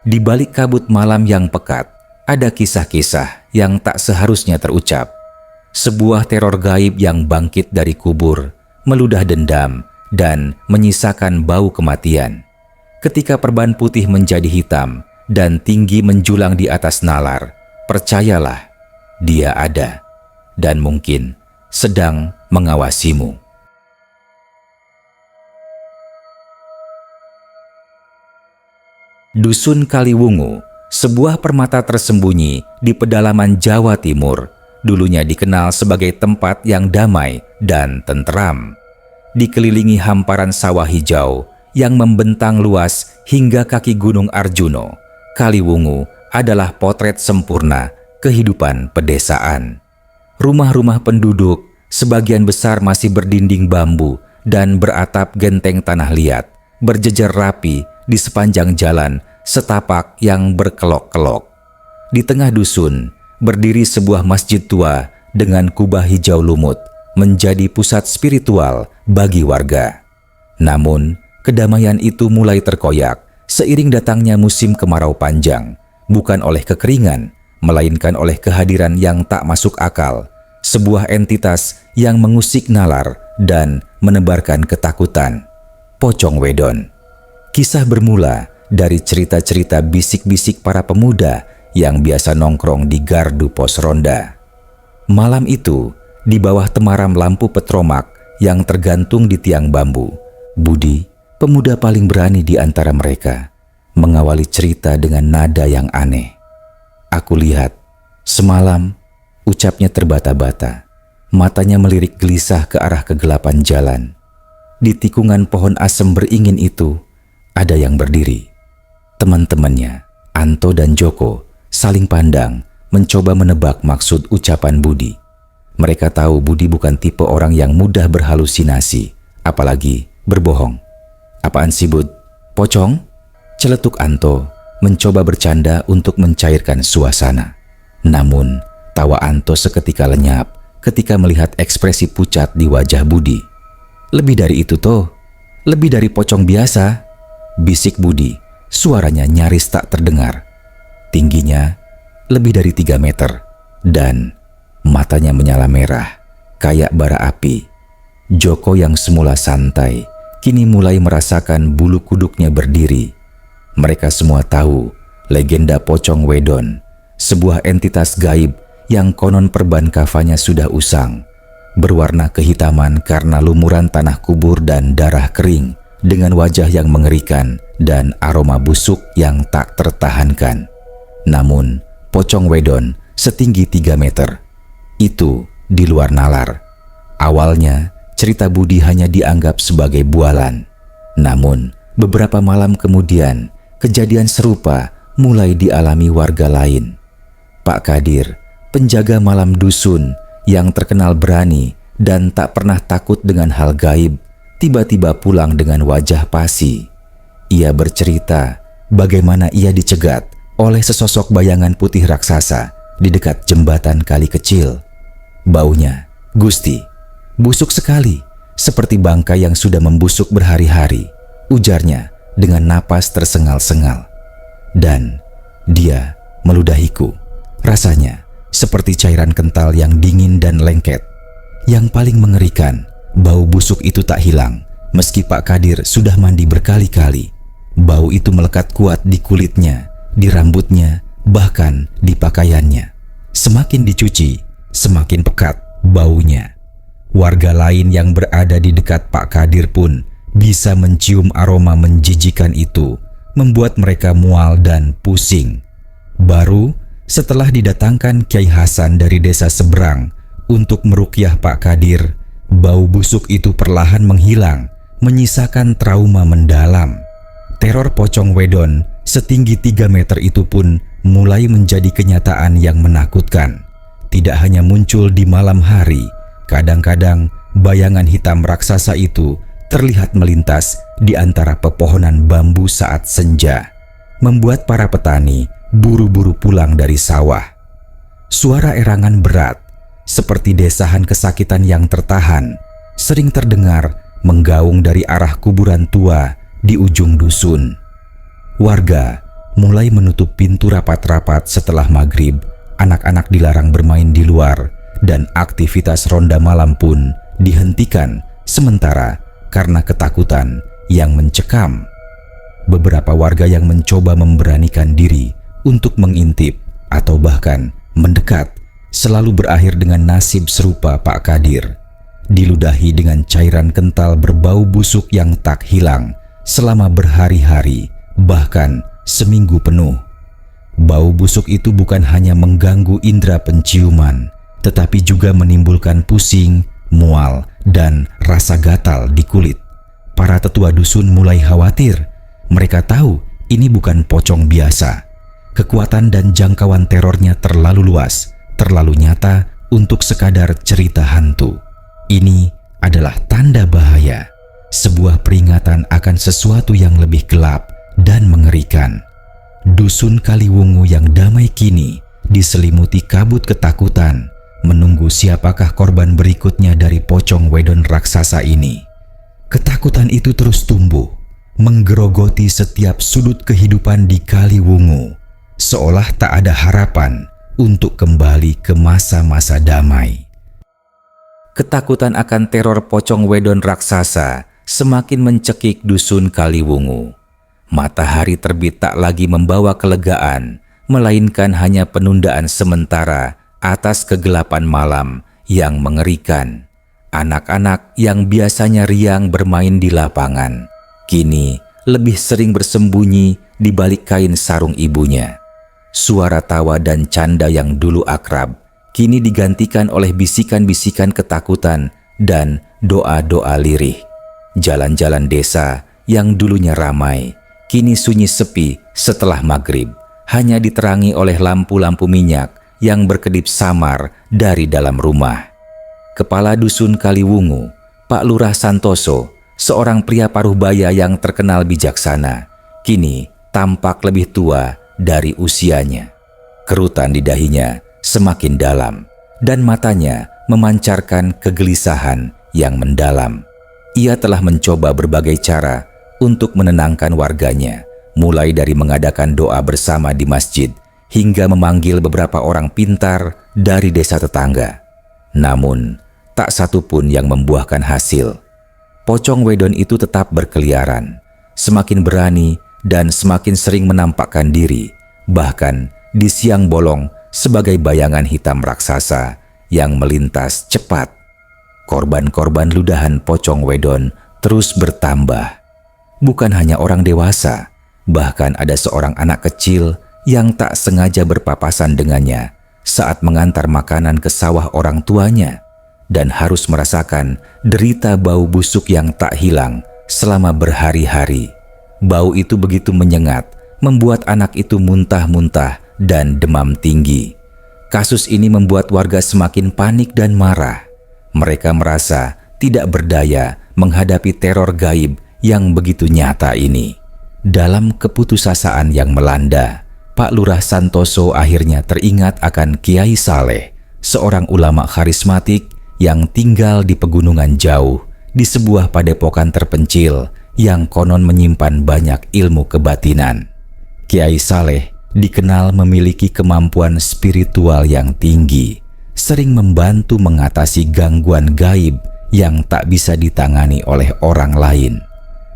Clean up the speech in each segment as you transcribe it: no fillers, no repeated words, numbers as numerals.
Di balik kabut malam yang pekat, ada kisah-kisah yang tak seharusnya terucap. Sebuah teror gaib yang bangkit dari kubur, meludah dendam, dan menyisakan bau kematian. Ketika perban putih menjadi hitam dan tinggi menjulang di atas nalar, percayalah, dia ada dan mungkin sedang mengawasimu. Dusun Kaliwungu, sebuah permata tersembunyi di pedalaman Jawa Timur, dulunya dikenal sebagai tempat yang damai dan tenteram. Dikelilingi hamparan sawah hijau yang membentang luas hingga kaki Gunung Arjuno, Kaliwungu adalah potret sempurna kehidupan pedesaan. Rumah-rumah penduduk sebagian besar masih berdinding bambu dan beratap genteng tanah liat, berjejer rapi di sepanjang jalan setapak yang berkelok-kelok. Di tengah dusun berdiri sebuah masjid tua dengan kubah hijau lumut, menjadi pusat spiritual bagi warga. Namun, kedamaian itu mulai terkoyak seiring datangnya musim kemarau panjang, bukan oleh kekeringan, melainkan oleh kehadiran yang tak masuk akal, sebuah entitas yang mengusik nalar dan menebarkan ketakutan. Pocong Wedon. Kisah bermula dari cerita-cerita bisik-bisik para pemuda yang biasa nongkrong di gardu pos ronda. Malam itu, di bawah temaram lampu petromak yang tergantung di tiang bambu, Budi, pemuda paling berani di antara mereka, mengawali cerita dengan nada yang aneh. "Aku lihat, semalam," ucapnya terbata-bata, matanya melirik gelisah ke arah kegelapan jalan. Di tikungan pohon asem beringin itu, ada yang berdiri. Teman-temannya, Anto dan Joko, saling pandang, mencoba menebak maksud ucapan Budi. Mereka tahu Budi bukan tipe orang yang mudah berhalusinasi, apalagi berbohong. "Apaan sih, Bud? Pocong?" celetuk Anto, mencoba bercanda untuk mencairkan suasana. Namun, tawa Anto seketika lenyap ketika melihat ekspresi pucat di wajah Budi. "Lebih dari itu toh, lebih dari pocong biasa," bisik Budi. Suaranya nyaris tak terdengar. Tingginya lebih dari 3 meter dan matanya menyala merah kayak bara api. Joko yang semula santai kini mulai merasakan bulu kuduknya berdiri. Mereka semua tahu legenda Pocong Wedon, sebuah entitas gaib yang konon perban kafanya sudah usang, berwarna kehitaman karena lumuran tanah kubur dan darah kering, dengan wajah yang mengerikan dan aroma busuk yang tak tertahankan. Namun, Pocong Wedon setinggi 3 meter. Itu di luar nalar. Awalnya, cerita Budi hanya dianggap sebagai bualan. Namun, beberapa malam kemudian, kejadian serupa mulai dialami warga lain. Pak Kadir, penjaga malam dusun yang terkenal berani dan tak pernah takut dengan hal gaib, tiba-tiba pulang dengan wajah pasi. Ia bercerita bagaimana ia dicegat oleh sesosok bayangan putih raksasa di dekat jembatan kali kecil. Baunya, Gusti, busuk sekali, seperti bangkai yang sudah membusuk berhari-hari, ujarnya dengan napas tersengal-sengal. Dan dia meludahiku. Rasanya seperti cairan kental yang dingin dan lengket. Yang paling mengerikan, bau busuk itu tak hilang meski Pak Kadir sudah mandi berkali-kali. Bau itu melekat kuat di kulitnya, di rambutnya, bahkan di pakaiannya. Semakin dicuci, semakin pekat baunya. Warga lain yang berada di dekat Pak Kadir pun bisa mencium aroma menjijikan itu, membuat mereka mual dan pusing. Baru setelah didatangkan Kiai Hasan dari desa seberang untuk meruqyah Pak Kadir, bau busuk itu perlahan menghilang, menyisakan trauma mendalam. Teror Pocong Wedon setinggi 3 meter itu pun mulai menjadi kenyataan yang menakutkan. Tidak hanya muncul di malam hari, kadang-kadang bayangan hitam raksasa itu terlihat melintas di antara pepohonan bambu saat senja, membuat para petani buru-buru pulang dari sawah. Suara erangan berat, seperti desahan kesakitan yang tertahan, sering terdengar menggaung dari arah kuburan tua di ujung dusun. Warga mulai menutup pintu rapat-rapat setelah maghrib. Anak-anak dilarang bermain di luar dan aktivitas ronda malam pun dihentikan sementara karena ketakutan yang mencekam. Beberapa warga yang mencoba memberanikan diri untuk mengintip atau bahkan mendekat selalu berakhir dengan nasib serupa Pak Kadir, diludahi dengan cairan kental berbau busuk yang tak hilang selama berhari-hari, bahkan seminggu penuh. Bau busuk itu bukan hanya mengganggu indera penciuman, tetapi juga menimbulkan pusing, mual, dan rasa gatal di kulit. Para tetua dusun mulai khawatir. Mereka tahu ini bukan pocong biasa. Kekuatan dan jangkauan terornya terlalu luas, terlalu nyata untuk sekadar cerita hantu. Ini adalah tanda bahaya, sebuah peringatan akan sesuatu yang lebih gelap dan mengerikan. Dusun Kaliwungu yang damai kini diselimuti kabut ketakutan, menunggu siapakah korban berikutnya dari pocong wedon raksasa ini. Ketakutan itu terus tumbuh, menggerogoti setiap sudut kehidupan di Kaliwungu, seolah tak ada harapan untuk kembali ke masa-masa damai. Ketakutan akan teror pocong wedon raksasa semakin mencekik dusun Kaliwungu. Matahari terbit tak lagi membawa kelegaan, melainkan hanya penundaan sementara atas kegelapan malam yang mengerikan. Anak-anak yang biasanya riang bermain di lapangan, kini lebih sering bersembunyi di balik kain sarung ibunya. Suara tawa dan canda yang dulu akrab, kini digantikan oleh bisikan-bisikan ketakutan dan doa-doa lirih. Jalan-jalan desa yang dulunya ramai, kini sunyi sepi setelah maghrib, hanya diterangi oleh lampu-lampu minyak yang berkedip samar dari dalam rumah. Kepala Dusun Kaliwungu, Pak Lurah Santoso, seorang pria paruhbaya yang terkenal bijaksana, kini tampak lebih tua dari usianya. Kerutan di dahinya semakin dalam dan matanya memancarkan kegelisahan yang mendalam. Ia telah mencoba berbagai cara untuk menenangkan warganya, mulai dari mengadakan doa bersama di masjid hingga memanggil beberapa orang pintar dari desa tetangga. Namun, tak satu pun yang membuahkan hasil. Pocong wedon itu tetap berkeliaran, semakin berani dan semakin sering menampakkan diri, bahkan di siang bolong sebagai bayangan hitam raksasa yang melintas cepat. Korban-korban ludahan pocong wedon terus bertambah. Bukan hanya orang dewasa, bahkan ada seorang anak kecil yang tak sengaja berpapasan dengannya saat mengantar makanan ke sawah orang tuanya dan harus merasakan derita bau busuk yang tak hilang selama berhari-hari. Bau itu begitu menyengat, membuat anak itu muntah-muntah dan demam tinggi. Kasus ini membuat warga semakin panik dan marah. Mereka merasa tidak berdaya menghadapi teror gaib yang begitu nyata ini. Dalam keputusasaan yang melanda, Pak Lurah Santoso akhirnya teringat akan Kiai Saleh, seorang ulama karismatik yang tinggal di pegunungan jauh di sebuah padepokan terpencil yang konon menyimpan banyak ilmu kebatinan. Kiai Saleh dikenal memiliki kemampuan spiritual yang tinggi, sering membantu mengatasi gangguan gaib yang tak bisa ditangani oleh orang lain.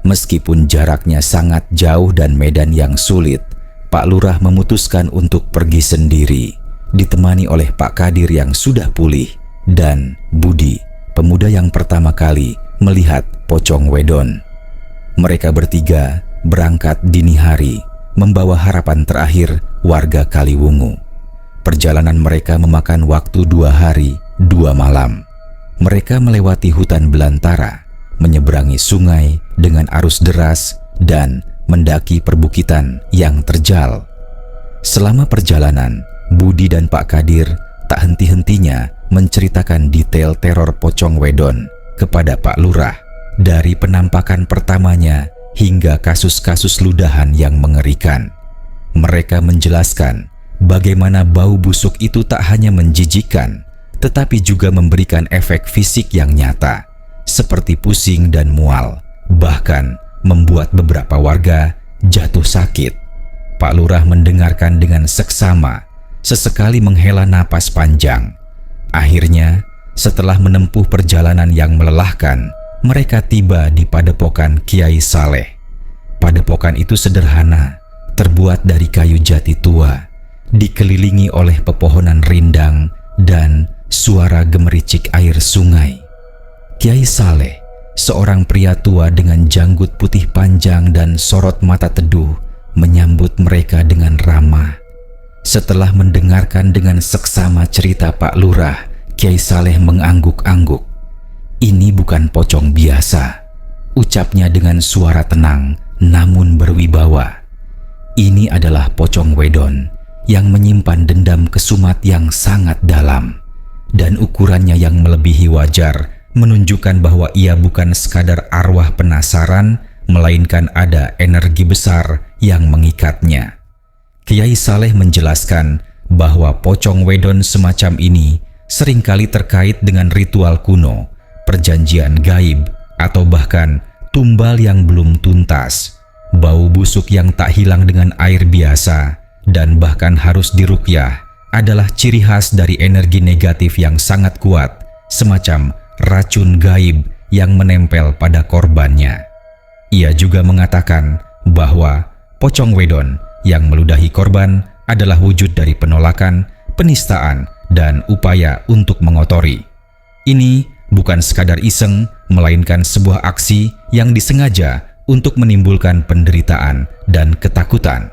Meskipun jaraknya sangat jauh dan medan yang sulit, Pak Lurah memutuskan untuk pergi sendiri, ditemani oleh Pak Kadir yang sudah pulih dan Budi, pemuda yang pertama kali melihat pocong wedon. Mereka bertiga berangkat dini hari, membawa harapan terakhir warga Kaliwungu. Perjalanan mereka memakan waktu 2 hari, 2 malam. Mereka melewati hutan belantara, menyeberangi sungai dengan arus deras, dan mendaki perbukitan yang terjal. Selama perjalanan, Budi dan Pak Kadir tak henti-hentinya menceritakan detail teror pocong wedon kepada Pak Lurah, dari penampakan pertamanya hingga kasus-kasus ludahan yang mengerikan. Mereka menjelaskan bagaimana bau busuk itu tak hanya menjijikkan, tetapi juga memberikan efek fisik yang nyata, seperti pusing dan mual, bahkan membuat beberapa warga jatuh sakit. Pak Lurah mendengarkan dengan seksama, sesekali menghela napas panjang. Akhirnya, setelah menempuh perjalanan yang melelahkan, mereka tiba di padepokan Kiai Saleh. Padepokan itu sederhana, terbuat dari kayu jati tua, dikelilingi oleh pepohonan rindang dan suara gemericik air sungai. Kiai Saleh, seorang pria tua dengan janggut putih panjang dan sorot mata teduh, menyambut mereka dengan ramah. Setelah mendengarkan dengan seksama cerita Pak Lurah, Kiai Saleh mengangguk-angguk. "Ini bukan pocong biasa," ucapnya dengan suara tenang namun berwibawa. "Ini adalah pocong wedon yang menyimpan dendam kesumat yang sangat dalam, dan ukurannya yang melebihi wajar menunjukkan bahwa ia bukan sekadar arwah penasaran, melainkan ada energi besar yang mengikatnya." Kiai Saleh menjelaskan bahwa pocong wedon semacam ini seringkali terkait dengan ritual kuno, perjanjian gaib, atau bahkan tumbal yang belum tuntas, bau busuk yang tak hilang dengan air biasa, dan bahkan harus diruqyah adalah ciri khas dari energi negatif yang sangat kuat, semacam racun gaib yang menempel pada korbannya. Ia juga mengatakan bahwa pocong wedon yang meludahi korban adalah wujud dari penolakan, penistaan, dan upaya untuk mengotori. Ini bukan sekadar iseng, melainkan sebuah aksi yang disengaja untuk menimbulkan penderitaan dan ketakutan.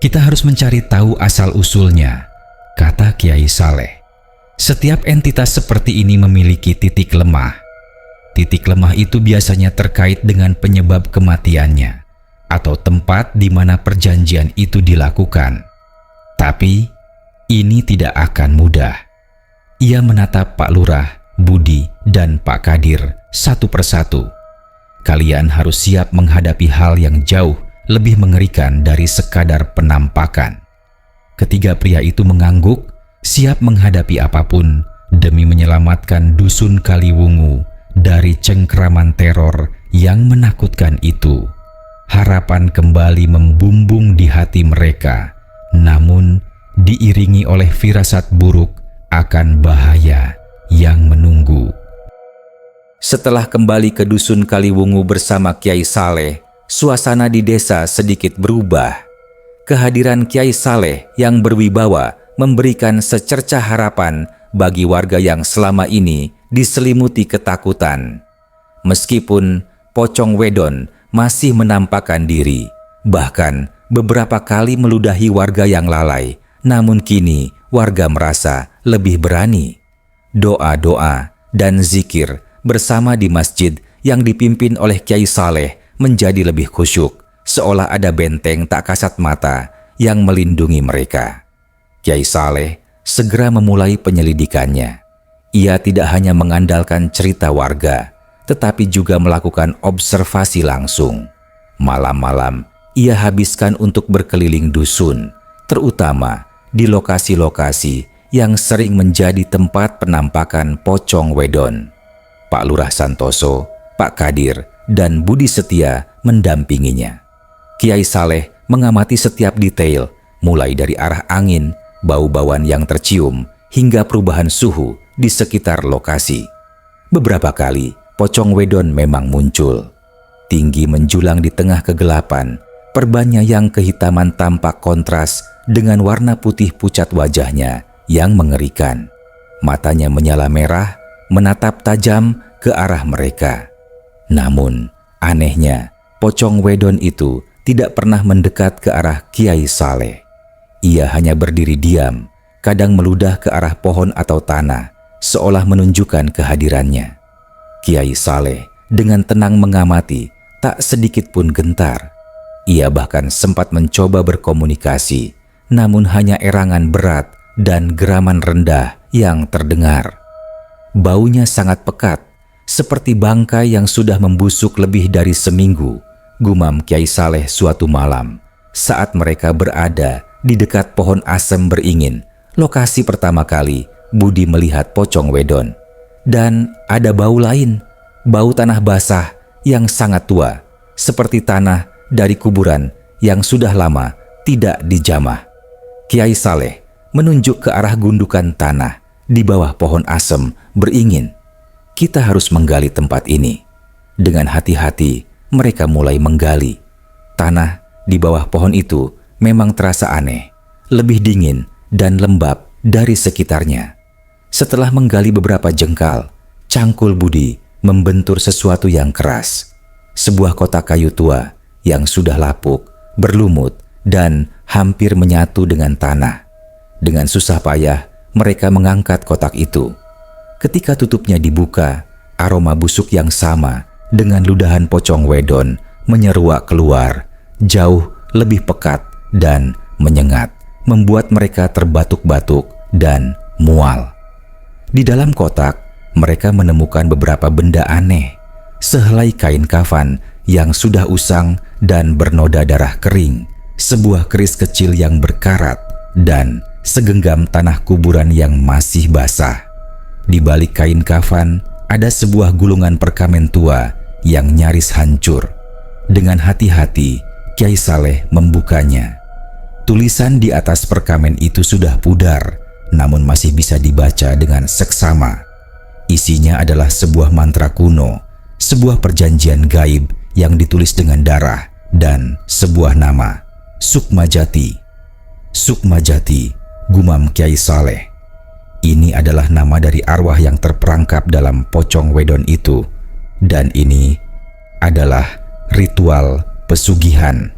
"Kita harus mencari tahu asal-usulnya," kata Kiai Saleh. "Setiap entitas seperti ini memiliki titik lemah. Titik lemah itu biasanya terkait dengan penyebab kematiannya atau tempat di mana perjanjian itu dilakukan. Tapi ini tidak akan mudah." Ia menatap Pak Lurah, Budi, dan Pak Kadir satu persatu. "Kalian harus siap menghadapi hal yang jauh lebih mengerikan dari sekadar penampakan." Ketiga pria itu mengangguk, siap menghadapi apapun demi menyelamatkan dusun Kaliwungu dari cengkraman teror yang menakutkan itu. Harapan kembali membumbung di hati mereka, namun diiringi oleh firasat buruk akan bahaya yang menunggu. Setelah kembali ke dusun Kaliwungu bersama Kiai Saleh, suasana di desa sedikit berubah. Kehadiran Kiai Saleh yang berwibawa memberikan secercah harapan bagi warga yang selama ini diselimuti ketakutan. Meskipun pocong wedon masih menampakkan diri, bahkan beberapa kali meludahi warga yang lalai, namun kini warga merasa lebih berani. Doa-doa dan zikir bersama di masjid yang dipimpin oleh Kiai Saleh menjadi lebih khusyuk, seolah ada benteng tak kasat mata yang melindungi mereka. Kiai Saleh segera memulai penyelidikannya. Ia tidak hanya mengandalkan cerita warga, tetapi juga melakukan observasi langsung. Malam-malam, ia habiskan untuk berkeliling dusun, terutama di lokasi-lokasi yang sering menjadi tempat penampakan pocong wedon. Pak Lurah Santoso, Pak Kadir, dan Budi Setia mendampinginya. Kiai Saleh mengamati setiap detail, mulai dari arah angin, bau-bauan yang tercium, hingga perubahan suhu di sekitar lokasi. Beberapa kali, pocong wedon memang muncul. Tinggi menjulang di tengah kegelapan, perbannya yang kehitaman tampak kontras dengan warna putih pucat wajahnya yang mengerikan. Matanya menyala merah, menatap tajam ke arah mereka. Namun, anehnya, pocong wedon itu tidak pernah mendekat ke arah Kiai Saleh. Ia hanya berdiri diam, kadang meludah ke arah pohon atau tanah, seolah menunjukkan kehadirannya. Kiai Saleh dengan tenang mengamati, tak sedikit pun gentar. Ia bahkan sempat mencoba berkomunikasi, namun hanya erangan berat dan geraman rendah yang terdengar. Baunya sangat pekat, seperti bangkai yang sudah membusuk lebih dari seminggu, gumam Kiai Saleh suatu malam saat mereka berada di dekat pohon asem beringin, lokasi pertama kali Budi melihat pocong wedon. Dan ada bau lain, bau tanah basah yang sangat tua, seperti tanah dari kuburan yang sudah lama tidak dijamah. Kiai Saleh menunjuk ke arah gundukan tanah di bawah pohon asem beringin, "Kita harus menggali tempat ini." Dengan hati-hati mereka mulai menggali. Tanah di bawah pohon itu memang terasa aneh, lebih dingin dan lembab dari sekitarnya. Setelah menggali beberapa jengkal, Cangkul Budi membentur sesuatu yang keras. Sebuah kotak kayu tua yang sudah lapuk, berlumut, dan hampir menyatu dengan tanah. Dengan susah payah, mereka mengangkat kotak itu. Ketika tutupnya dibuka, aroma busuk yang sama dengan ludahan pocong wedon menyeruak keluar, jauh lebih pekat dan menyengat, membuat mereka terbatuk-batuk dan mual. Di dalam kotak, mereka menemukan beberapa benda aneh, sehelai kain kafan yang sudah usang dan bernoda darah kering, sebuah keris kecil yang berkarat, dan segenggam tanah kuburan yang masih basah. Di balik kain kafan, ada sebuah gulungan perkamen tua yang nyaris hancur. Dengan hati-hati, Kiai Saleh membukanya. Tulisan di atas perkamen itu sudah pudar, namun masih bisa dibaca dengan seksama. Isinya adalah sebuah mantra kuno, sebuah perjanjian gaib yang ditulis dengan darah, dan sebuah nama, Sukmajati. Sukmajati, gumam Kiai Saleh. Ini adalah nama dari arwah yang terperangkap dalam pocong wedon itu. Dan ini adalah ritual pesugihan.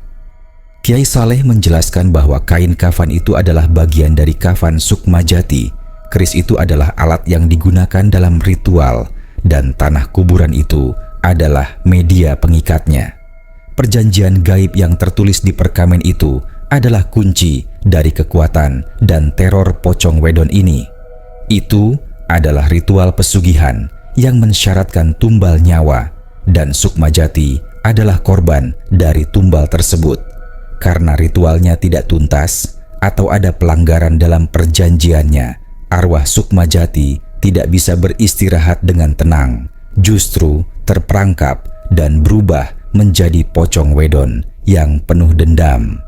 Kiai Saleh menjelaskan bahwa kain kafan itu adalah bagian dari kafan Sukmajati. Keris itu adalah alat yang digunakan dalam ritual, dan tanah kuburan itu adalah media pengikatnya. Perjanjian gaib yang tertulis di perkamen itu adalah kunci dari kekuatan dan teror pocong wedon ini. Itu adalah ritual pesugihan yang mensyaratkan tumbal nyawa, dan Sukmajati adalah korban dari tumbal tersebut. Karena ritualnya tidak tuntas atau ada pelanggaran dalam perjanjiannya, arwah Sukmajati tidak bisa beristirahat dengan tenang, justru terperangkap dan berubah menjadi pocong wedon yang penuh dendam.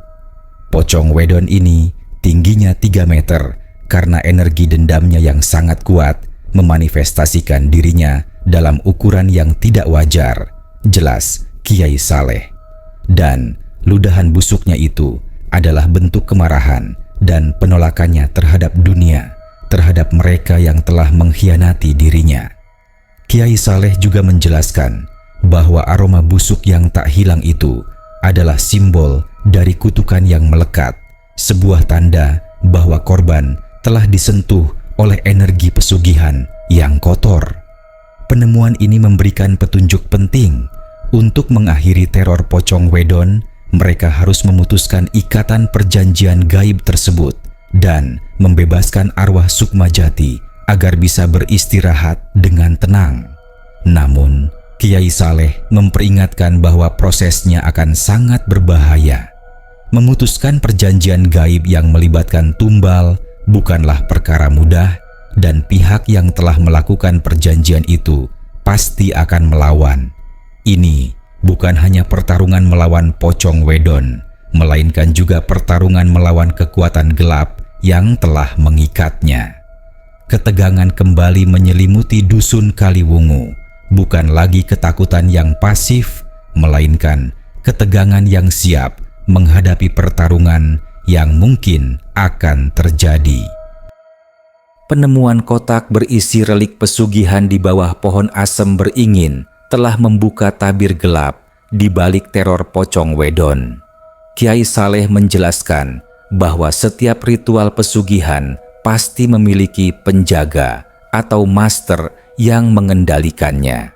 Pocong wedon ini tingginya 3 meter karena energi dendamnya yang sangat kuat memanifestasikan dirinya dalam ukuran yang tidak wajar, jelas Kiai Saleh. Dan ludahan busuknya itu adalah bentuk kemarahan dan penolakannya terhadap dunia, terhadap mereka yang telah mengkhianati dirinya. Kiai Saleh juga menjelaskan bahwa aroma busuk yang tak hilang itu adalah simbol dari kutukan yang melekat, sebuah tanda bahwa korban telah disentuh oleh energi pesugihan yang kotor. Penemuan ini memberikan petunjuk penting. Untuk mengakhiri teror pocong wedon, mereka harus memutuskan ikatan perjanjian gaib tersebut dan membebaskan arwah Sukmajati agar bisa beristirahat dengan tenang. Namun, Kiai Saleh memperingatkan bahwa prosesnya akan sangat berbahaya. Memutuskan perjanjian gaib yang melibatkan tumbal bukanlah perkara mudah, dan pihak yang telah melakukan perjanjian itu pasti akan melawan. Ini bukan hanya pertarungan melawan pocong wedon, melainkan juga pertarungan melawan kekuatan gelap yang telah mengikatnya. Ketegangan kembali menyelimuti dusun Kaliwungu, bukan lagi ketakutan yang pasif, melainkan ketegangan yang siap menghadapi pertarungan yang mungkin akan terjadi. Penemuan kotak berisi relik pesugihan di bawah pohon asem beringin telah membuka tabir gelap di balik teror pocong wedon. Kiai Saleh menjelaskan bahwa setiap ritual pesugihan pasti memiliki penjaga atau master yang mengendalikannya.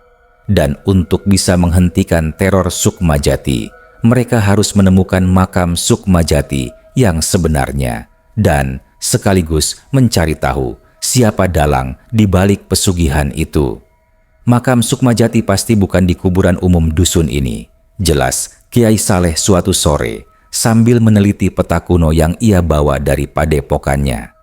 Dan untuk bisa menghentikan teror Sukmajati, mereka harus menemukan makam Sukmajati yang sebenarnya dan sekaligus mencari tahu siapa dalang di balik pesugihan itu. Makam Sukmajati pasti bukan di kuburan umum dusun ini, jelas Kiai Saleh suatu sore sambil meneliti peta kuno yang ia bawa dari padepokannya.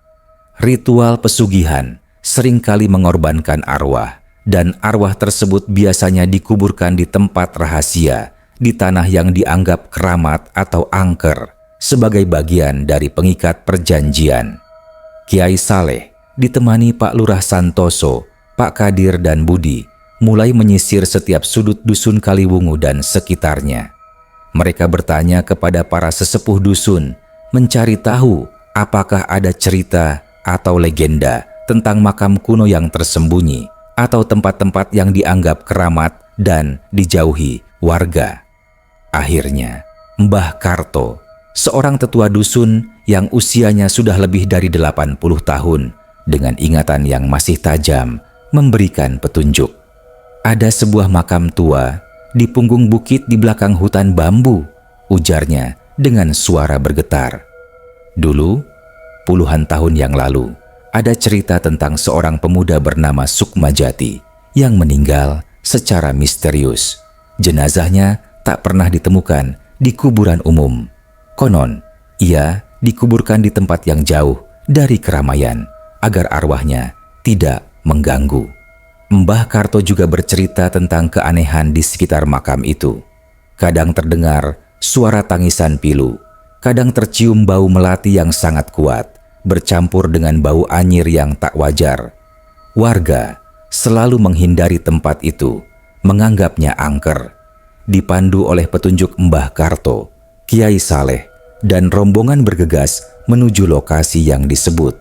Ritual pesugihan seringkali mengorbankan arwah, dan arwah tersebut biasanya dikuburkan di tempat rahasia, di tanah yang dianggap keramat atau angker. sebagai bagian dari pengikat perjanjian. Kiai Saleh ditemani Pak Lurah Santoso, Pak Kadir dan Budi mulai menyisir setiap sudut dusun Kaliwungu dan sekitarnya. Mereka bertanya kepada para sesepuh dusun, mencari tahu apakah ada cerita atau legenda tentang makam kuno yang tersembunyi atau tempat-tempat yang dianggap keramat dan dijauhi warga. Akhirnya, Mbah Karto, seorang tetua dusun yang usianya sudah lebih dari 80 tahun, dengan ingatan yang masih tajam, memberikan petunjuk. Ada sebuah makam tua di punggung bukit di belakang hutan bambu, ujarnya dengan suara bergetar. Dulu, puluhan tahun yang lalu, ada cerita tentang seorang pemuda bernama Sukmajati yang meninggal secara misterius. Jenazahnya tak pernah ditemukan di kuburan umum. Konon, ia dikuburkan di tempat yang jauh dari keramaian agar arwahnya tidak mengganggu. Mbah Karto juga bercerita tentang keanehan di sekitar makam itu. Kadang terdengar suara tangisan pilu, kadang tercium bau melati yang sangat kuat, bercampur dengan bau anyir yang tak wajar. Warga selalu menghindari tempat itu, menganggapnya angker. Dipandu oleh petunjuk Mbah Karto, Kiai Saleh dan rombongan bergegas menuju lokasi yang disebut.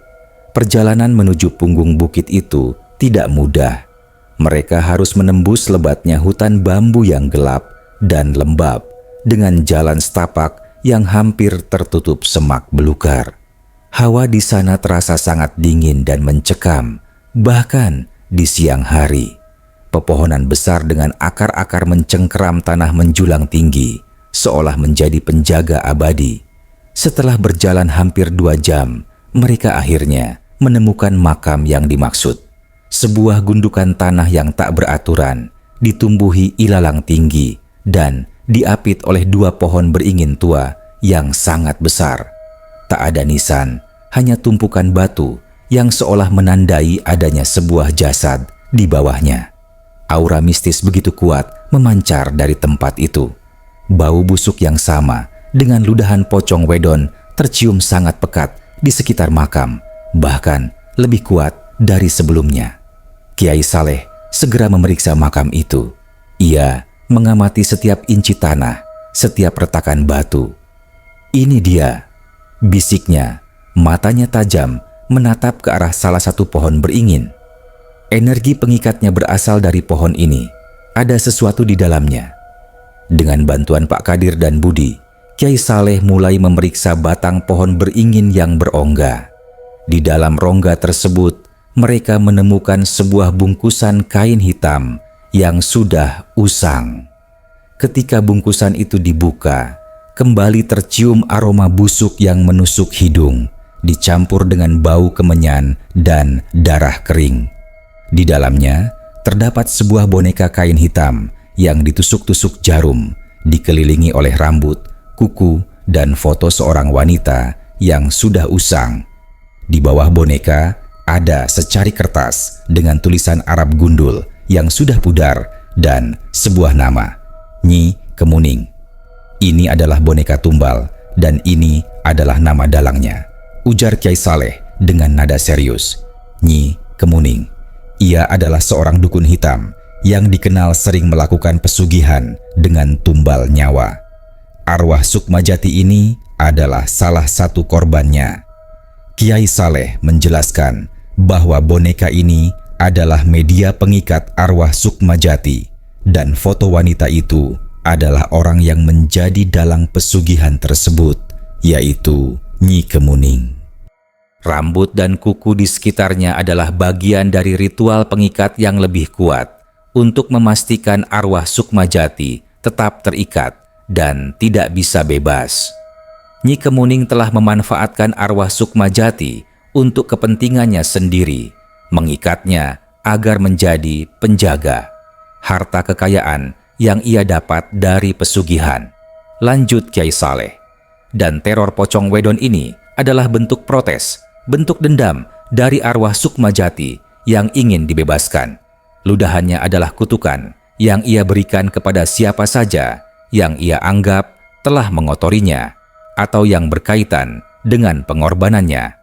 Perjalanan menuju punggung bukit itu tidak mudah. Mereka harus menembus lebatnya hutan bambu yang gelap dan lembab dengan jalan setapak yang hampir tertutup semak belukar. Hawa di sana terasa sangat dingin dan mencekam, bahkan di siang hari. Pepohonan besar dengan akar-akar mencengkeram tanah menjulang tinggi, seolah menjadi penjaga abadi. Setelah berjalan hampir 2 jam, mereka akhirnya menemukan makam yang dimaksud. Sebuah gundukan tanah yang tak beraturan, ditumbuhi ilalang tinggi, dan diapit oleh 2 pohon beringin tua yang sangat besar. Tak ada nisan, hanya tumpukan batu yang seolah menandai adanya sebuah jasad di bawahnya. Aura mistis begitu kuat memancar dari tempat itu. Bau busuk yang sama dengan ludahan pocong wedon tercium sangat pekat di sekitar makam, bahkan lebih kuat dari sebelumnya. Kiai Saleh segera memeriksa makam itu. Ia mengamati setiap inci tanah, setiap retakan batu. "Ini dia," bisiknya, matanya tajam menatap ke arah salah satu pohon beringin. Energi pengikatnya berasal dari pohon ini. Ada sesuatu di dalamnya. Dengan bantuan Pak Kadir dan Budi, Kiai Saleh mulai memeriksa batang pohon beringin yang berongga. Di dalam rongga tersebut, mereka menemukan sebuah bungkusan kain hitam yang sudah usang. Ketika bungkusan itu dibuka, kembali tercium aroma busuk yang menusuk hidung, dicampur dengan bau kemenyan dan darah kering. Di dalamnya terdapat sebuah boneka kain hitam yang ditusuk-tusuk jarum, dikelilingi oleh rambut, kuku, dan foto seorang wanita yang sudah usang. Di bawah boneka ada secari kertas dengan tulisan Arab gundul yang sudah pudar dan sebuah nama, Nyi Kemuning. "Ini adalah boneka tumbal dan ini adalah nama dalangnya," ujar Kiai Saleh dengan nada serius. "Nyi Kemuning. Ia adalah seorang dukun hitam yang dikenal sering melakukan pesugihan dengan tumbal nyawa. Arwah Sukmajati ini adalah salah satu korbannya." Kiai Saleh menjelaskan bahwa boneka ini adalah media pengikat arwah Sukmajati dan foto wanita itu adalah orang yang menjadi dalang pesugihan tersebut, yaitu Nyi Kemuning. Rambut dan kuku di sekitarnya adalah bagian dari ritual pengikat yang lebih kuat untuk memastikan arwah Sukmajati tetap terikat dan tidak bisa bebas. Nyi Kemuning telah memanfaatkan arwah Sukmajati untuk kepentingannya sendiri, mengikatnya agar menjadi penjaga harta kekayaan yang ia dapat dari pesugihan. Lanjut Kiai Saleh. Dan teror pocong wedon ini adalah bentuk protes, bentuk dendam dari arwah Sukmajati yang ingin dibebaskan. Ludahannya adalah kutukan yang ia berikan kepada siapa saja yang ia anggap telah mengotorinya. atau yang berkaitan dengan pengorbanannya.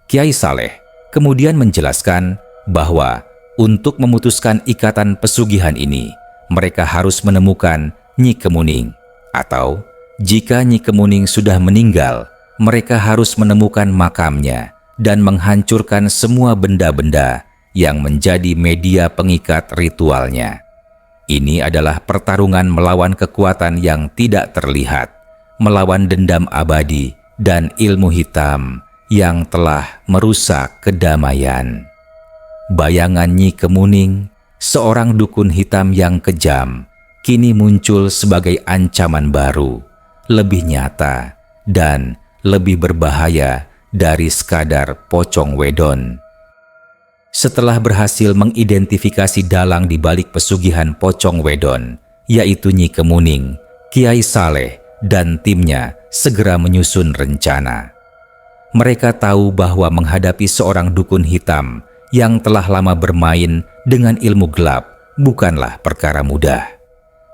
Kiai Saleh kemudian menjelaskan bahwa untuk memutuskan ikatan pesugihan ini, mereka harus menemukan Nyi Kemuning, atau jika Nyi Kemuning sudah meninggal, mereka harus menemukan makamnya dan menghancurkan semua benda-benda yang menjadi media pengikat ritualnya. Ini adalah pertarungan melawan kekuatan yang tidak terlihat, melawan dendam abadi dan ilmu hitam yang telah merusak kedamaian. Bayangan Nyi Kemuning, seorang dukun hitam yang kejam, kini muncul sebagai ancaman baru, lebih nyata dan lebih berbahaya dari sekadar pocong wedon. Setelah berhasil mengidentifikasi dalang di balik pesugihan pocong wedon, yaitu Nyi Kemuning, Kiai Saleh dan timnya segera menyusun rencana. Mereka tahu bahwa menghadapi seorang dukun hitam yang telah lama bermain dengan ilmu gelap bukanlah perkara mudah.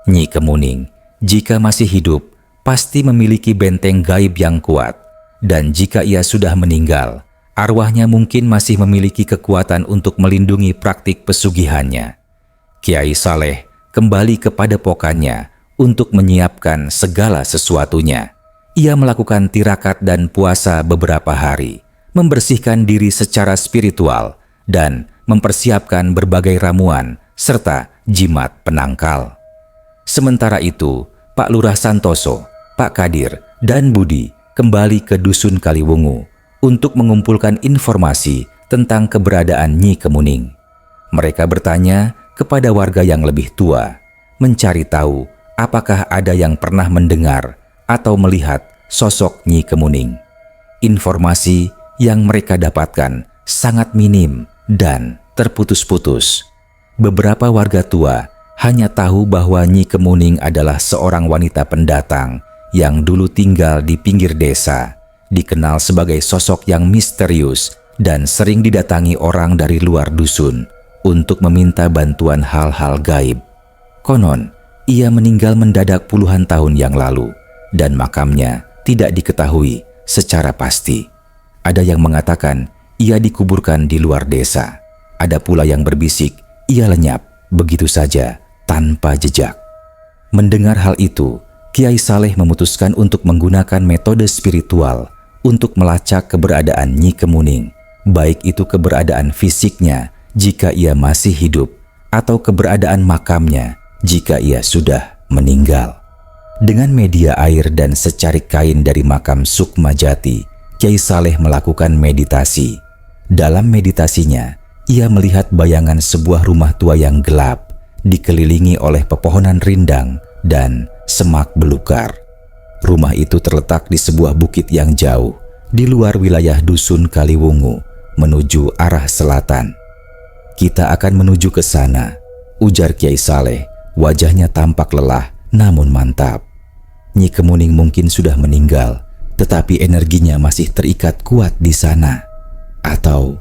Nyi Kemuning, jika masih hidup, pasti memiliki benteng gaib yang kuat, dan jika ia sudah meninggal, arwahnya mungkin masih memiliki kekuatan untuk melindungi praktik pesugihannya. Kiai Saleh kembali ke padepokannya untuk menyiapkan segala sesuatunya. Ia melakukan tirakat dan puasa beberapa hari, membersihkan diri secara spiritual, dan mempersiapkan berbagai ramuan serta jimat penangkal. Sementara itu, Pak Lurah Santoso, Pak Kadir, dan Budi kembali ke Dusun Kaliwungu untuk mengumpulkan informasi tentang keberadaan Nyi Kemuning. Mereka bertanya kepada warga yang lebih tua, mencari tahu apakah ada yang pernah mendengar atau melihat sosok Nyi Kemuning. Informasi yang mereka dapatkan sangat minim dan terputus-putus. Beberapa warga tua hanya tahu bahwa Nyi Kemuning adalah seorang wanita pendatang yang dulu tinggal di pinggir desa, dikenal sebagai sosok yang misterius dan sering didatangi orang dari luar dusun untuk meminta bantuan hal-hal gaib. Konon, ia meninggal mendadak puluhan tahun yang lalu dan makamnya tidak diketahui secara pasti. Ada yang mengatakan ia dikuburkan di luar desa. Ada pula yang berbisik ia lenyap begitu saja tanpa jejak. Mendengar hal itu, Kiai Saleh memutuskan untuk menggunakan metode spiritual untuk melacak keberadaan Nyi Kemuning, baik itu keberadaan fisiknya jika ia masih hidup atau keberadaan makamnya jika ia sudah meninggal. Dengan media air dan secarik kain dari makam Sukmajati, Kiai Saleh melakukan meditasi. Dalam meditasinya, ia melihat bayangan sebuah rumah tua yang gelap, dikelilingi oleh pepohonan rindang dan semak belukar. Rumah itu terletak di sebuah bukit yang jauh, di luar wilayah Dusun Kaliwungu, menuju arah selatan. "Kita akan menuju ke sana," ujar Kiai Saleh. Wajahnya tampak lelah, namun mantap. Nyi Kemuning mungkin sudah meninggal, tetapi energinya masih terikat kuat di sana. Atau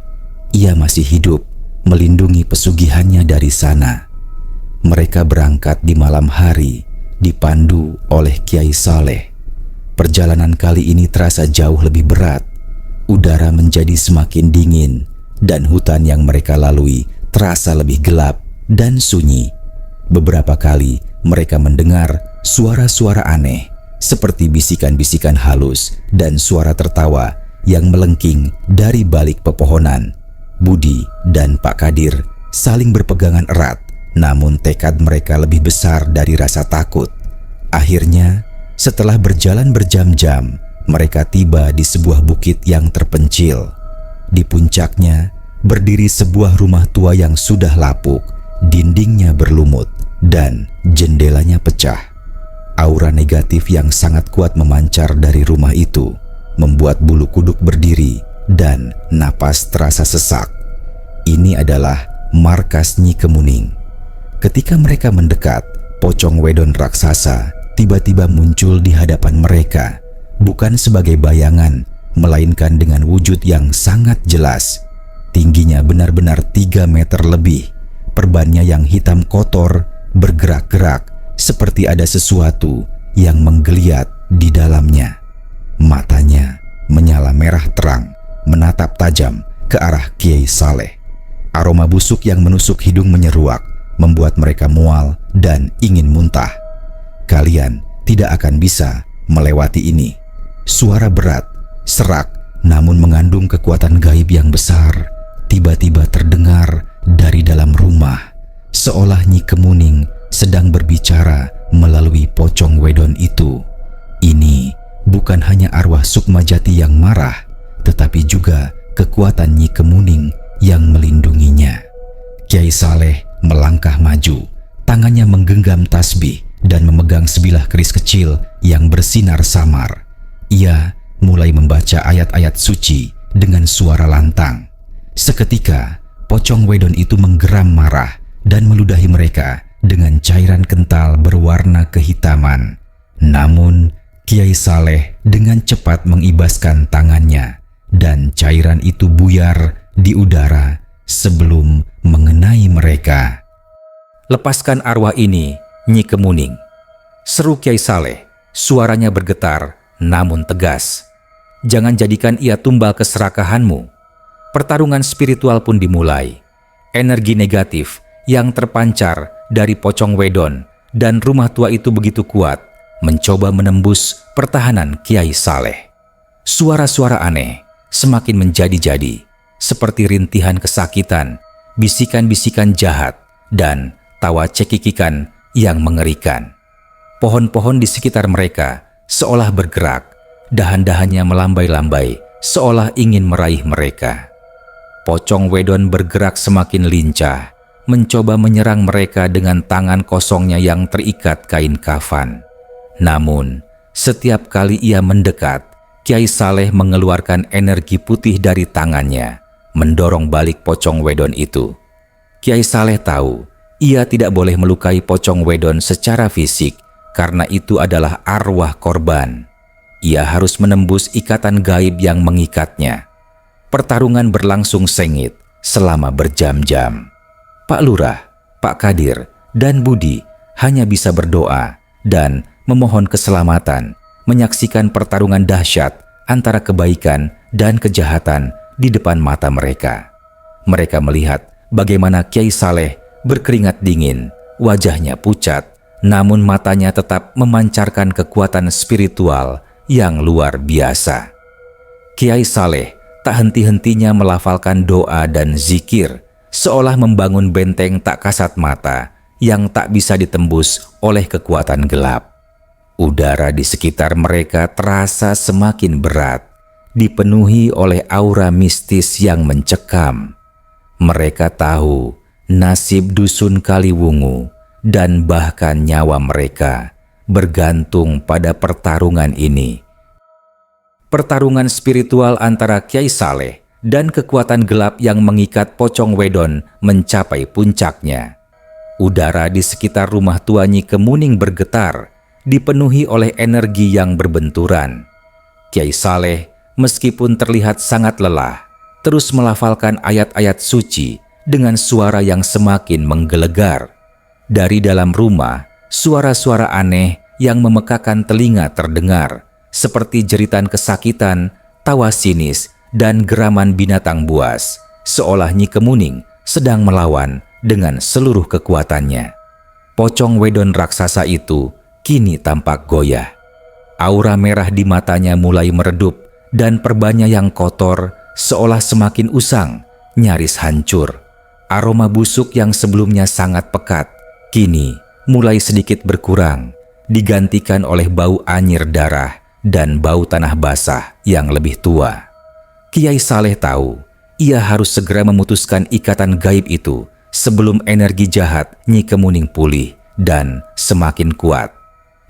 ia masih hidup, melindungi pesugihannya dari sana. Mereka berangkat di malam hari, dipandu oleh Kiai Saleh. Perjalanan kali ini terasa jauh lebih berat. Udara menjadi semakin dingin, dan hutan yang mereka lalui terasa lebih gelap dan sunyi. Beberapa kali mereka mendengar suara-suara aneh, seperti bisikan-bisikan halus dan suara tertawa yang melengking dari balik pepohonan. Budi dan Pak Kadir saling berpegangan erat, namun tekad mereka lebih besar dari rasa takut. Akhirnya, setelah berjalan berjam-jam, mereka tiba di sebuah bukit yang terpencil. Di puncaknya berdiri sebuah rumah tua yang sudah lapuk, dindingnya berlumut dan jendelanya pecah. Aura negatif yang sangat kuat memancar dari rumah itu, membuat bulu kuduk berdiri dan napas terasa sesak. Ini adalah markas Nyi Kemuning. Ketika mereka mendekat, pocong wedon raksasa tiba-tiba muncul di hadapan mereka, bukan sebagai bayangan, melainkan dengan wujud yang sangat jelas. Tingginya benar-benar 3 meter lebih. Perbannya yang hitam kotor bergerak-gerak seperti ada sesuatu yang menggeliat di dalamnya. Matanya menyala merah terang, menatap tajam ke arah Kiai Saleh. Aroma busuk yang menusuk hidung menyeruak, membuat mereka mual dan ingin muntah. "Kalian tidak akan bisa melewati ini." Suara berat, serak, namun mengandung kekuatan gaib yang besar, tiba-tiba terdengar dari dalam rumah, seolah Nyi Kemuning sedang berbicara melalui pocong wedon itu. Ini bukan hanya arwah Sukmajati yang marah, tetapi juga kekuatan Nyi Kemuning yang melindunginya. Kiai Saleh melangkah maju, tangannya menggenggam tasbih dan memegang sebilah keris kecil yang bersinar samar. Ia mulai membaca ayat-ayat suci dengan suara lantang. Seketika, pocong wedon itu menggeram marah dan meludahi mereka dengan cairan kental berwarna kehitaman. Namun, Kiai Saleh dengan cepat mengibaskan tangannya dan cairan itu buyar di udara sebelum mengenai mereka. "Lepaskan arwah ini, Nyi Kemuning," seru Kiai Saleh. Suaranya bergetar namun tegas. "Jangan jadikan ia tumbal keserakahanmu." Pertarungan spiritual pun dimulai. Energi negatif yang terpancar dari pocong wedon dan rumah tua itu begitu kuat, mencoba menembus pertahanan Kiai Saleh. Suara-suara aneh semakin menjadi-jadi, seperti rintihan kesakitan, bisikan-bisikan jahat, dan tawa cekikikan yang mengerikan. Pohon-pohon di sekitar mereka seolah bergerak, dahan-dahannya melambai-lambai, seolah ingin meraih mereka. Pocong wedon bergerak semakin lincah, mencoba menyerang mereka dengan tangan kosongnya yang terikat kain kafan. Namun, setiap kali ia mendekat, Kiai Saleh mengeluarkan energi putih dari tangannya, mendorong balik pocong wedon itu. Kiai Saleh tahu, ia tidak boleh melukai pocong wedon secara fisik, karena itu adalah arwah korban. Ia harus menembus ikatan gaib yang mengikatnya. Pertarungan berlangsung sengit selama berjam-jam. Pak Lurah, Pak Kadir, dan Budi hanya bisa berdoa dan memohon keselamatan, menyaksikan pertarungan dahsyat antara kebaikan dan kejahatan di depan mata mereka. Mereka melihat bagaimana Kiai Saleh berkeringat dingin, wajahnya pucat, namun matanya tetap memancarkan kekuatan spiritual yang luar biasa. Kiai Saleh tak henti-hentinya melafalkan doa dan zikir, seolah membangun benteng tak kasat mata yang tak bisa ditembus oleh kekuatan gelap. Udara di sekitar mereka terasa semakin berat, dipenuhi oleh aura mistis yang mencekam. Mereka tahu nasib dusun Kaliwungu dan bahkan nyawa mereka bergantung pada pertarungan ini. Pertarungan spiritual antara Kiai Saleh dan kekuatan gelap yang mengikat pocong wedon mencapai puncaknya. Udara di sekitar rumah tua Nyi Kemuning bergetar, dipenuhi oleh energi yang berbenturan. Kiai Saleh, meskipun terlihat sangat lelah, terus melafalkan ayat-ayat suci dengan suara yang semakin menggelegar. Dari dalam rumah, suara-suara aneh yang memekakan telinga terdengar, seperti jeritan kesakitan, tawa sinis, dan geraman binatang buas, seolah Nyi Kemuning sedang melawan dengan seluruh kekuatannya. Pocong wedon raksasa itu kini tampak goyah. Aura merah di matanya mulai meredup dan perbanya yang kotor seolah semakin usang, nyaris hancur. Aroma busuk yang sebelumnya sangat pekat, kini mulai sedikit berkurang, digantikan oleh bau anyir darah dan bau tanah basah yang lebih tua. Kiai Saleh tahu, ia harus segera memutuskan ikatan gaib itu sebelum energi jahat Nyi Kemuning pulih dan semakin kuat.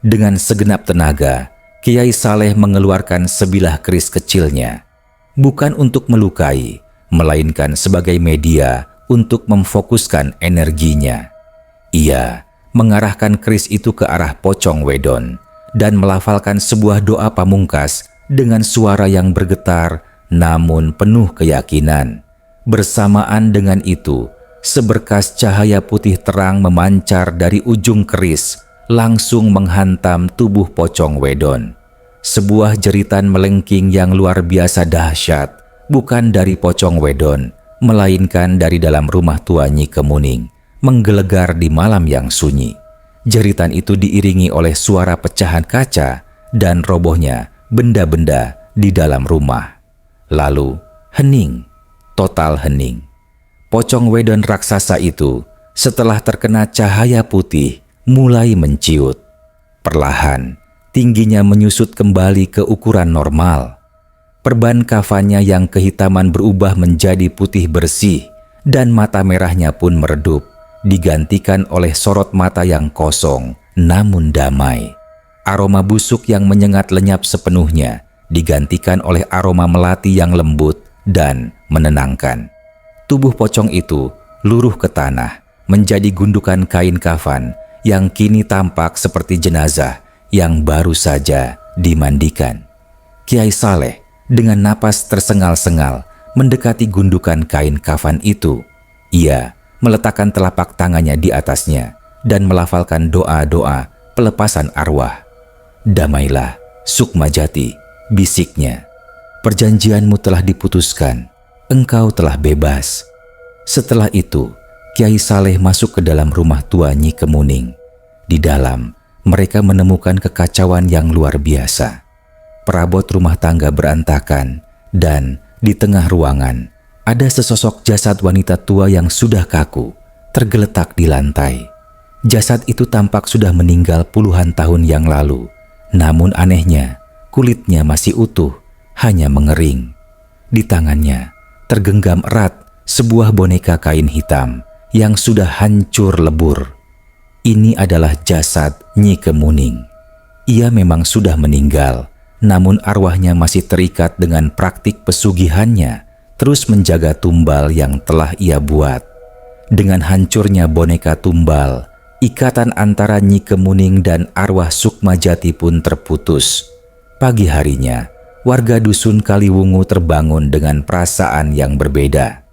Dengan segenap tenaga, Kiai Saleh mengeluarkan sebilah keris kecilnya, bukan untuk melukai, melainkan sebagai media untuk memfokuskan energinya. Ia mengarahkan keris itu ke arah pocong wedon dan melafalkan sebuah doa pamungkas dengan suara yang bergetar namun penuh keyakinan. Bersamaan dengan itu, seberkas cahaya putih terang memancar dari ujung keris, langsung menghantam tubuh pocong wedon. sebuah jeritan melengking yang luar biasa dahsyat, bukan dari pocong wedon, melainkan dari dalam rumah tua Nyi Kemuning, menggelegar di malam yang sunyi. Jeritan itu diiringi oleh suara pecahan kaca dan robohnya benda-benda di dalam rumah. Lalu hening, total hening. Pocong wedon raksasa itu setelah terkena cahaya putih mulai menciut. Perlahan, tingginya menyusut kembali ke ukuran normal. Perban kafannya yang kehitaman berubah menjadi putih bersih dan mata merahnya pun meredup, digantikan oleh sorot mata yang kosong namun damai. Aroma busuk yang menyengat lenyap sepenuhnya, digantikan oleh aroma melati yang lembut dan menenangkan. Tubuh pocong itu luruh ke tanah, menjadi gundukan kain kafan yang kini tampak seperti jenazah yang baru saja dimandikan. Kiai Saleh dengan napas tersengal-sengal mendekati gundukan kain kafan itu. Ia meletakkan telapak tangannya di atasnya dan melafalkan doa-doa pelepasan arwah. "Damailah, Sukmajati," bisiknya. "Perjanjianmu telah diputuskan, engkau telah bebas." Setelah itu, Kiai Saleh masuk ke dalam rumah tua Nyi Kemuning. Di dalam, mereka menemukan kekacauan yang luar biasa. Perabot rumah tangga berantakan, dan di tengah ruangan ada sesosok jasad wanita tua yang sudah kaku, tergeletak di lantai. Jasad itu tampak sudah meninggal puluhan tahun yang lalu, namun anehnya, kulitnya masih utuh, hanya mengering. Di tangannya tergenggam erat sebuah boneka kain hitam yang sudah hancur lebur. Ini adalah jasad Nyi Kemuning. Ia memang sudah meninggal, namun arwahnya masih terikat dengan praktik pesugihannya, terus menjaga tumbal yang telah ia buat. Dengan hancurnya boneka tumbal, ikatan antara Nyi Kemuning dan arwah Sukmajati pun terputus. Pagi harinya, warga dusun Kaliwungu terbangun dengan perasaan yang berbeda.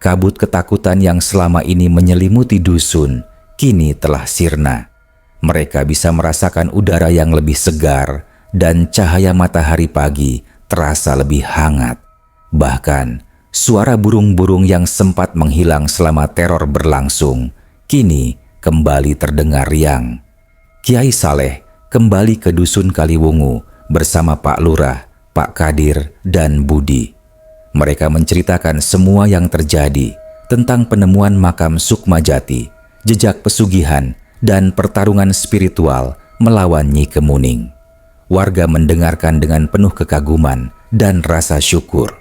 Kabut ketakutan yang selama ini menyelimuti dusun kini telah sirna. Mereka bisa merasakan udara yang lebih segar dan cahaya matahari pagi terasa lebih hangat. Bahkan, suara burung-burung yang sempat menghilang selama teror berlangsung kini kembali terdengar riang. Kiai Saleh kembali ke dusun Kaliwungu bersama Pak Lurah, Pak Kadir, dan Budi. Mereka menceritakan semua yang terjadi tentang penemuan makam Sukmajati, jejak pesugihan, dan pertarungan spiritual melawan Nyi Kemuning. Warga mendengarkan dengan penuh kekaguman dan rasa syukur.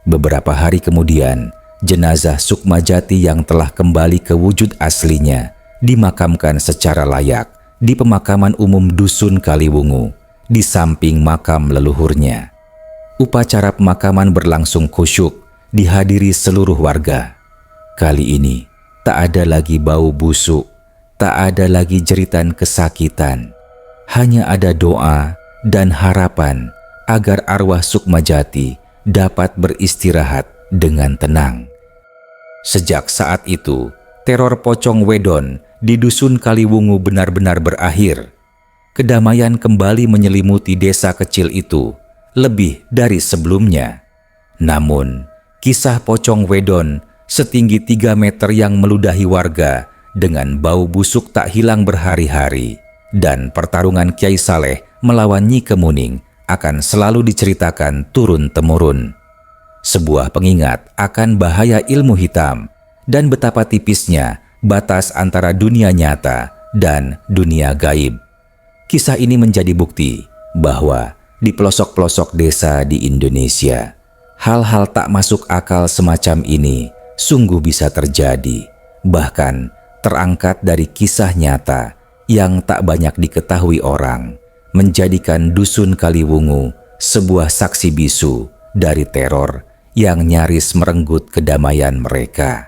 Beberapa hari kemudian, jenazah Sukmajati yang telah kembali ke wujud aslinya dimakamkan secara layak di pemakaman umum dusun Kaliwungu, di samping makam leluhurnya. Upacara pemakaman berlangsung khusyuk, dihadiri seluruh warga. Kali ini, tak ada lagi bau busuk, tak ada lagi jeritan kesakitan. Hanya ada doa dan harapan agar arwah Sukmajati dapat beristirahat dengan tenang. Sejak saat itu, teror pocong wedon di dusun Kaliwungu benar-benar berakhir. Kedamaian kembali menyelimuti desa kecil itu, lebih dari sebelumnya. Namun, kisah pocong wedon setinggi 3 meter yang meludahi warga dengan bau busuk tak hilang berhari-hari, dan pertarungan Kiai Saleh melawan Nyi Kemuning akan selalu diceritakan turun-temurun. Sebuah pengingat akan bahaya ilmu hitam dan betapa tipisnya batas antara dunia nyata dan dunia gaib. Kisah ini menjadi bukti bahwa di pelosok-pelosok desa di Indonesia, hal-hal tak masuk akal semacam ini sungguh bisa terjadi, bahkan terangkat dari kisah nyata yang tak banyak diketahui orang, menjadikan dusun Kaliwungu sebuah saksi bisu dari teror yang nyaris merenggut kedamaian mereka.